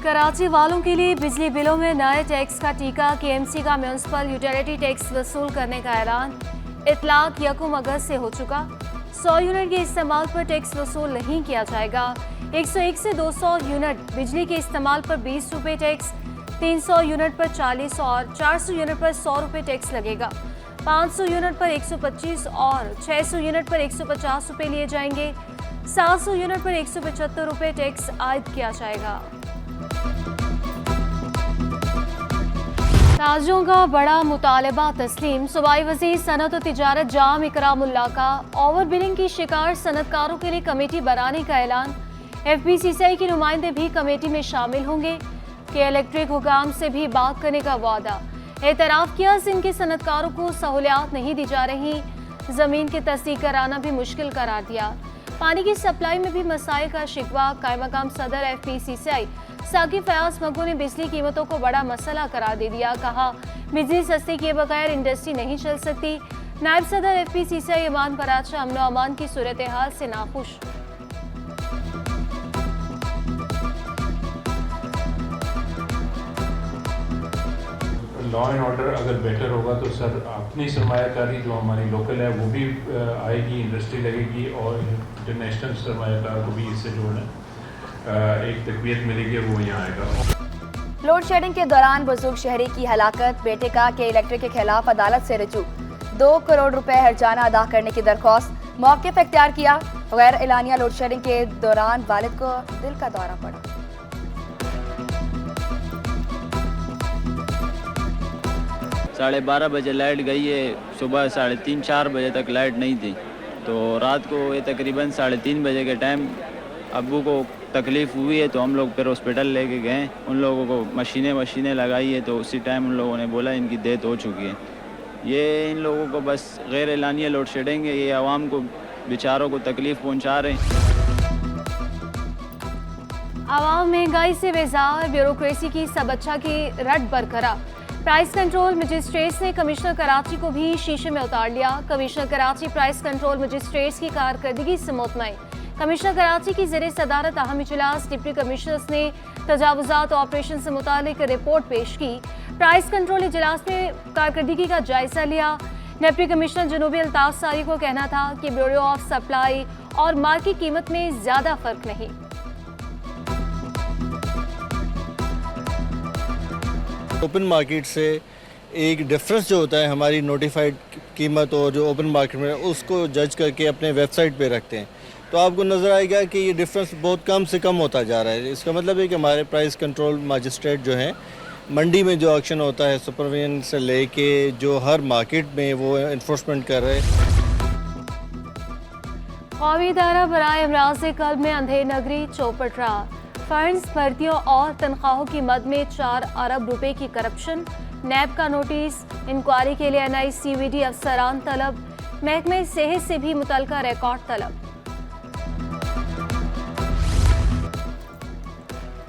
कराची वालों के लिए बिजली बिलों में नए टैक्स का टीका। केएमसी का म्यूनिसिपल यूटिलिटी टैक्स वसूल करने का ऐलान। इतलाक 1 अगस्त से हो चुका। 100 यूनिट के इस्तेमाल पर टैक्स वसूल नहीं किया जाएगा। 101 से 200 यूनिट बिजली के इस्तेमाल पर 20 रुपये टैक्स, 300 यूनिट पर 40 और 400 यूनिट पर 100 रुपये टैक्स लगेगा। 500 यूनिट पर 125 और 600 यूनिट पर 150 रुपये लिए जाएंगे। 700 यूनिट पर 175 रुपये टैक्स आयद किया जाएगा। ताजिरों का बड़ा मुतालबा तस्लीम। सूबाई वज़ीर सनत और तिजारत जाम इकरामुल्लाह का ओवर बिलिंग की शिकार सनतकारों के लिए कमेटी बनाने का ऐलान। FPCCI के नुमाइंदे भी कमेटी में शामिल होंगे। के इलेक्ट्रिक हुकाम से भी बात करने का वादा। एतराफ़ किया सिंध के सनतकारों को सहूलियात नहीं दी जा रही। ज़मीन की तस्दीक कराना भी मुश्किल करार दिया। पानी की सप्लाई में भी मसाइल का शिकवा। कायम मकाम सदर FPCCI साकिब फयाज मगू ने बिजली कीमतों को बड़ा मसला करार दे दिया। कहा, बिजली सस्ती किए बगैर इंडस्ट्री नहीं चल सकती। नायब सदर FPCCI ईमान कराचा अमन अमान की सूरत हाल से नाखुश। लॉ एंड ऑर्डर अगर बेटर होगा तो सर अपनी सरमायाकारी जो हमारी लोकल है वो भी आएगी, इंडस्ट्री लगेगी और इंटरनेशनल सरमायाकार को भी इससे जो है एक तकवीत मिलेगी, वो यहाँ आएगा। लोड शेडिंग के दौरान बुजुर्ग शहरी की हलाकत। बेटे का के इलेक्ट्रिक के खिलाफ अदालत से रजू। 2 करोड़ रुपए हर्जाना अदा करने की दरख्वास्त। मौक़िफ़ इख्तियार किया। गैर एलानिया लोड शेडिंग के दौरान वालिद को दिल का दौरा पड़ा। 12:30 बजे लाइट गई है। सुबह 3:30-4 बजे तक लाइट नहीं थी। तो रात को ये तकरीबन 3:30 बजे के टाइम अब्बू को तकलीफ़ हुई है तो हम लोग फिर हॉस्पिटल लेके गए। उन लोगों को मशीनें लगाई है तो उसी टाइम उन लोगों ने बोला इनकी डेथ हो चुकी है। ये इन लोगों को बस गैर एलानिया लोड शेडिंग है, ये आवाम को बेचारों को तकलीफ़ पहुँचा रहे हैं। आवाम महंगाई से बेजार। ब्यूरोक्रेसी की सबच्छा की रट बरकरार। प्राइस कंट्रोल मजिस्ट्रेट्स ने कमिश्नर कराची को भी शीशे में उतार लिया। Commissioner Karachi price control magistrates की कारकर्दगी से मुतमईन। कमिश्नर कराची की ज़ेरे सदारत अहम इजलास डिप्टी कमिश्नर्स ने तजावुजात ऑपरेशन से मुतालिक रिपोर्ट पेश की। प्राइस कंट्रोल इजलास में कारकर्दगी का जायजा लिया। डिप्टी कमिश्नर जनूबी अल्ताफ सारी को कहना था कि ब्यूरो ऑफ सप्लाई और माल की कीमत में ज़्यादा फर्क नहीं। ओपन मार्केट से एक डिफरेंस जो होता है हमारी नोटिफाइड कीमत और जो ओपन मार्केट में उसको जज करके अपने वेबसाइट पे रखते हैं तो आपको नज़र आएगा कि ये डिफरेंस बहुत कम से कम होता जा रहा है। इसका मतलब है कि हमारे प्राइस कंट्रोल मजिस्ट्रेट जो हैं मंडी में जो एक्शन होता है सुपरविजन से लेके जो हर मार्केट में वो इन्फोर्समेंट कर रहे हैं। कौमी इदारा बराए अमराज़ कल्ब में अंधेर नगरी चौपटरा। फंड्स, भर्तियों और तनख्वाहों की मद में 4 अरब रुपए की करप्शन। नैब का नोटिस। इंक्वायरी के लिए NICVD अफसरान तलब। महकमे सेहत से भी मुतल्लिका रिकॉर्ड तलब।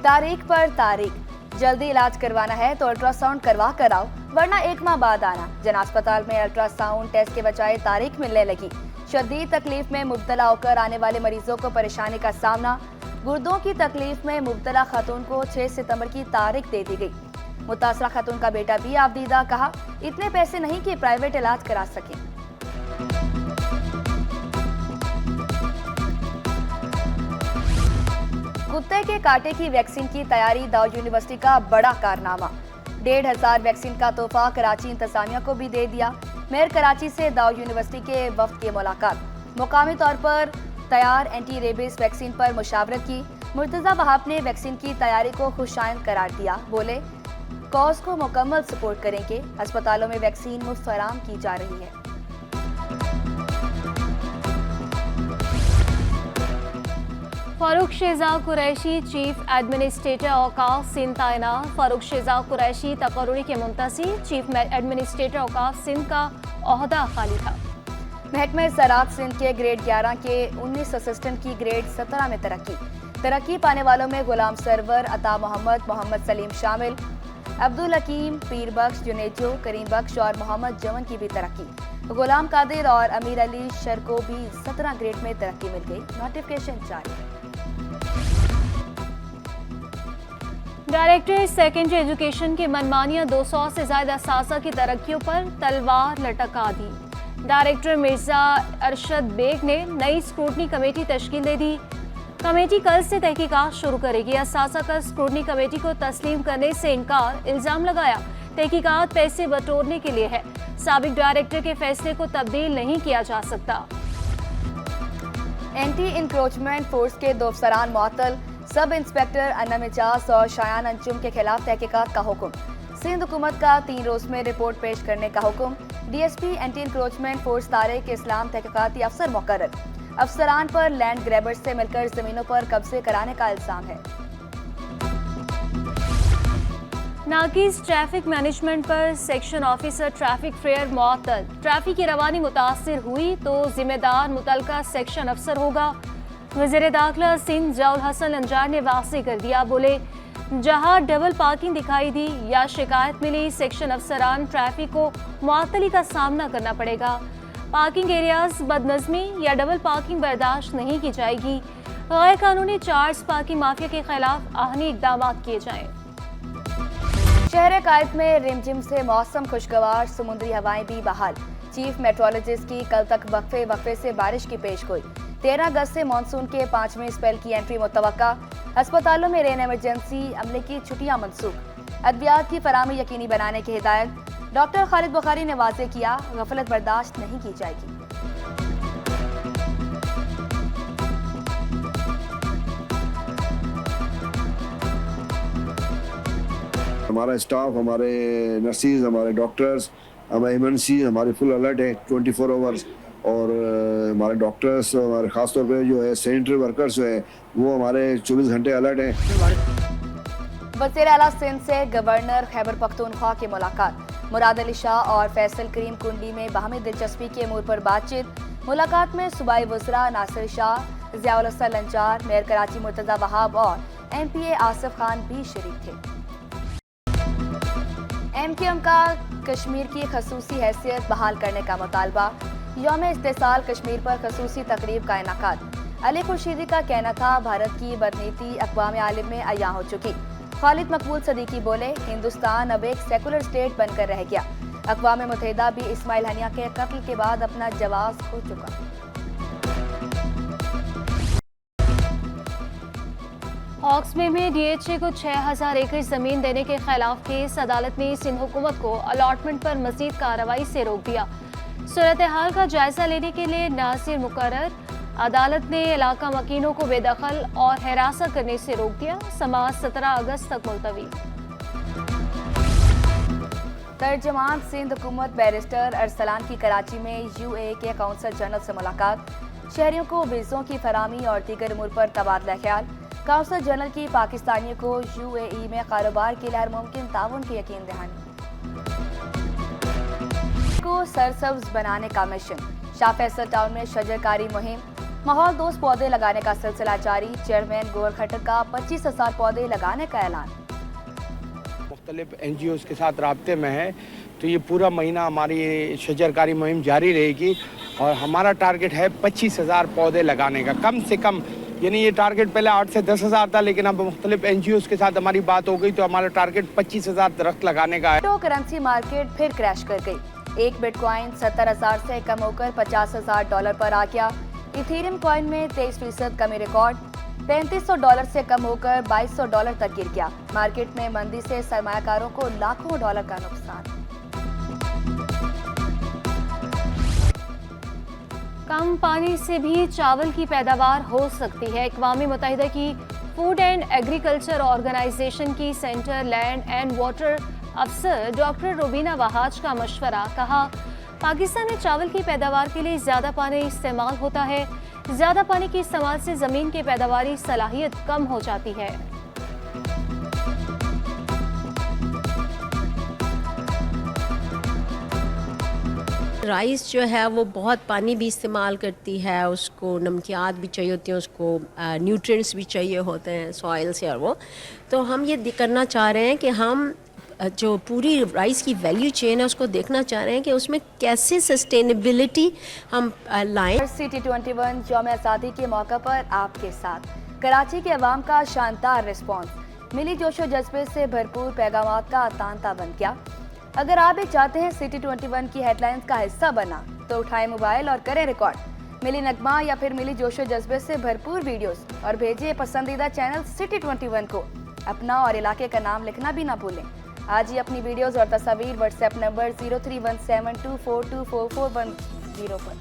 तारीख पर तारीख। जल्दी इलाज करवाना है तो अल्ट्रासाउंड करवा कर आओ, वरना 1 माह बाद आना। जन अस्पताल में अल्ट्रासाउंड टेस्ट के बजाय तारीख मिलने लगी। शदीद तकलीफ में मुब्तला होकर आने वाले मरीजों को परेशानी का सामना। गुर्दों की तकलीफ में मुब्तला खातून को 6 सितंबर की तारीख दे दी गई। मुतासरा खातून का बेटा भी आबदीदा। कहा, इतने पैसे नहीं कि प्राइवेट इलाज करा सके। कुत्ते के कांटे की वैक्सीन की तैयारी दाऊद यूनिवर्सिटी का बड़ा कारनामा। 1500 वैक्सीन का तोहफा कराची इंतजामिया को भी दे दिया। मेयर कराची से दाऊद यूनिवर्सिटी के वफ्द की मुलाकात। मुकामी तौर पर तैयार एंटी रेबीज वैक्सीन पर मुशावरत की। मुर्तजा वहाब ने वैक्सीन की तैयारी को खुशाइंद करार दिया। बोले, कॉज को मुकम्मल सपोर्ट करेंगे। अस्पतालों में वैक्सीन मुफ्त फराहम की जा रही है। फारूक शेजा कुरैशी चीफ एडमिनिस्ट्रेटर औकाफ सिंध तैनात। फारूक शेजा कुरैशी तकर्रुरी के मुंतज़िर चीफ एडमिनिस्ट्रेटर औकाफ सिंध का ओहदा खाली था। महकमे ज़राअत सिंध के ग्रेड 11 के 19 असिस्टेंट की ग्रेड 17 में तरक्की पाने वालों में गुलाम सरवर, अता मोहम्मद, मोहम्मद सलीम शामिल। अब्दुल हकीम, पीर बख्श, जुनेजो, करीम बख्श और मोहम्मद जवन की भी तरक्की। गुलाम कादिर और अमीर अली शर को भी 17 ग्रेड में तरक्की मिल गई। नोटिफिकेशन जारी। डायरेक्टर सेकेंडरी एजुकेशन की मनमानियां 200 से ज्यादा असासा की तरक्कियों पर तलवार लटका दी। डायरेक्टर मिर्जा अरशद बेग ने नई स्क्रूटनी कमेटी तश्कील दे दी। कमेटी कल से तहकीकात शुरू करेगी। असासा का स्क्रूटनी कमेटी को तस्लीम करने से इनकार, इल्जाम लगाया तहकीकात पैसे बटोरने के लिए है। साबिक डायरेक्टर के फैसले को तब्दील नहीं किया जा सकता। एंटी इंक्रोचमेंट फोर्स के 2 अफसरान मुअत्तल, सब इंस्पेक्टर अन्नम इजाज और शायान अंजुम के खिलाफ तहकीकात का हुक्म। सिंध हुकूमत का 3 रोज में रिपोर्ट पेश करने का हुक्म। DSP anti encroachment force Tariq Islam तहकीकाती अफसर मुकर्रर। अफसरान पर लैंड ग्रैबर्स से मिलकर जमीनों पर कब्जे कराने का इल्जाम है। नाकिस ट्रैफिक मैनेजमेंट पर सेक्शन ऑफिसर ट्रैफिक फेयर मुअत्तल। ट्रैफिक की रवानी मुतासिर हुई तो जिम्मेदार मुतलका सेक्शन अफसर होगा। वज़ीर दाखिला सिंध जौल हसन अंजार ने वाज़ेह कर दिया। बोले, जहां डबल पार्किंग दिखाई दी या शिकायत मिली, सेक्शन अफसरान ट्रैफिक को मुअत्तली का सामना करना पड़ेगा। पार्किंग एरियाज बदनज़मी या डबल पार्किंग बर्दाश्त नहीं की जाएगी। गैर कानूनी चार्ज पार्किंग माफिया के खिलाफ आहनी इक़दाम किए जाएं। शहर कायद में रिमझिम से मौसम खुशगवार, समुद्री हवाएं भी बहाल। चीफ मेट्रोलॉजिस्ट की कल तक वक्फे से बारिश की पेशगोई। 13 अगस्त से मानसून के 5वें स्पेल की एंट्री मुतवक्का। अस्पतालों में रेन एमरजेंसी अमले की छुट्टियां मनसूख। अद्वियात की फराहमी यकीनी बनाने की हिदायत। डॉक्टर खालिद बुखारी ने वाज़ेह किया, गफलत बर्दाश्त नहीं की जाएगी। हमारा स्टाफ, हमारे नर्सिस, हमारे डॉक्टर्स, हमारे इमरजेंसी हमारे फुल अलर्ट है 24 आवर्स। और हमारे डॉक्टर्स, हमारे ख़ास तौर पे जो है सैनिटरी वर्कर्स जो है वो हमारे 24 घंटे अलर्ट हैं। वज़ीर आला सिंध से गवर्नर खैबर पख्तूनख्वा की मुलाकात। मुराद अली शाह और फैसल करीम कुंडी में बाहमी दिलचस्पी के अमूर पर बातचीत। मुलाकात में सूबाई वज़रा नासिर शाह, ज़ियाउल हसन लंचार, मेयर कराची मुर्तज़ा वहाब और MPA आसिफ खान भी शरीक थे। MQM का कश्मीर की खसूसी हैसियत बहाल करने का मुतालबा। यौम इस्तेसाल कश्मीर पर खसूसी तकरीब का इनाकाद। अली खुर्शीदी का कहना था, भारत की बदनीति अक़वाम आलम में अयां हो चुकी। खालिद मकबूल सदीकी बोले, हिंदुस्तान अब एक सेकुलर स्टेट बनकर रह गया। अक़वाम मुत्तहिदा भी इस्माइल हनिया के कत्ल के बाद अपना जवाब खो चुका। हॉक्सबे में DHA को 6000 एकड़ जमीन देने के खिलाफ केस। अदालत ने सिंध हुकूमत को अलॉटमेंट पर मजीद कार्रवाई से रोक दिया। सूरत हाल का जायजा लेने के लिए नासिर मुकर्रर। अदालत ने इलाका मकीनों को बेदखल और हिरासत करने से रोक दिया। समाअत 17 अगस्त तक मुलतवी। तर्जमान सिंध हुकूमत बैरिस्टर अरसलान की कराची में UAE के काउंसल जनरल से मुलाकात। शहरियों को वीज़ों की फराहमी और दीगर उमूर पर तबादला ख्याल। काउंसल जनरल की पाकिस्तानियों को UAE में कारोबार के लिए हर मुमकिन ताउन की यकीन दहानी। को सरसब्ज बनाने का मिशन। शाह फैसल टाउन में शजरकारी मुहिम। माहौल दोस्त पौधे लगाने का सिलसिला जारी। चेयरमैन गोवर खट्टर का 25,000 पौधे लगाने का ऐलान। मुख्तलिफ NGOs के साथ राब्ते में है, तो ये पूरा महीना हमारी शजरकारी मुहिम जारी रहेगी और हमारा टारगेट है 25,000 पौधे लगाने का कम से कम। यानी ये टारगेट पहले 8 से 10,000 था, लेकिन अब मुख्तलिफ NGOs के साथ हमारी बात हो गई तो हमारा टारगेट 25,000 दरख्त लगाने का है। क्रिप्टो करेंसी मार्केट फिर क्रैश कर गई। एक बिटकॉइन 70,000 से कम होकर $50,000 पर आ गया। इथेरियम कॉइन में 23% कमी रिकॉर्ड। $3500 से कम होकर $2200 तक गिर गया। मार्केट में मंदी से सरमायाकारों को लाखों डॉलर का नुकसान। कम पानी से भी चावल की पैदावार हो सकती है। अक़वाम मुत्तहिदा की फूड एंड एग्रीकल्चर ऑर्गेनाइजेशन की सेंटर लैंड एंड वाटर अफसर डॉक्टर रुबीना वहाज का मशवरा। कहा, पाकिस्तान में चावल की पैदावार के लिए ज़्यादा पानी इस्तेमाल होता है। ज़्यादा पानी के इस्तेमाल से ज़मीन की पैदावारी सलाहियत कम हो जाती है। राइस जो है वो बहुत पानी भी इस्तेमाल करती है, उसको नमकियात भी चाहिए होती हैं, उसको न्यूट्रिएंट्स भी चाहिए होते हैं सॉइल से। और वो तो हम ये करना चाह रहे हैं कि हम जो पूरी राइस की वैल्यू चेन है उसको देखना चाह रहे हैं कि उसमें कैसे सस्टेनेबिलिटी हम लाएं। CT21 यौम आज़ादी के मौका पर आपके साथ कराची के अवाम का शानदार रिस्पॉन्स। मिली जोशो जज्बे से भरपूर पैगामात का तांता बन गया। अगर आप भी चाहते हैं सिटी 21 की हेडलाइंस का हिस्सा बनना तो उठाएं मोबाइल और करें रिकॉर्ड मिली नगमा या फिर मिली जोशो जज्बे से भरपूर वीडियोस और भेजिए पसंदीदा चैनल सिटी 21 को। अपना और इलाके का नाम लिखना भी ना भूलें। आज ही अपनी वीडियोस और तस्वीर व्हाट्सएप नंबर 0317242441 पर।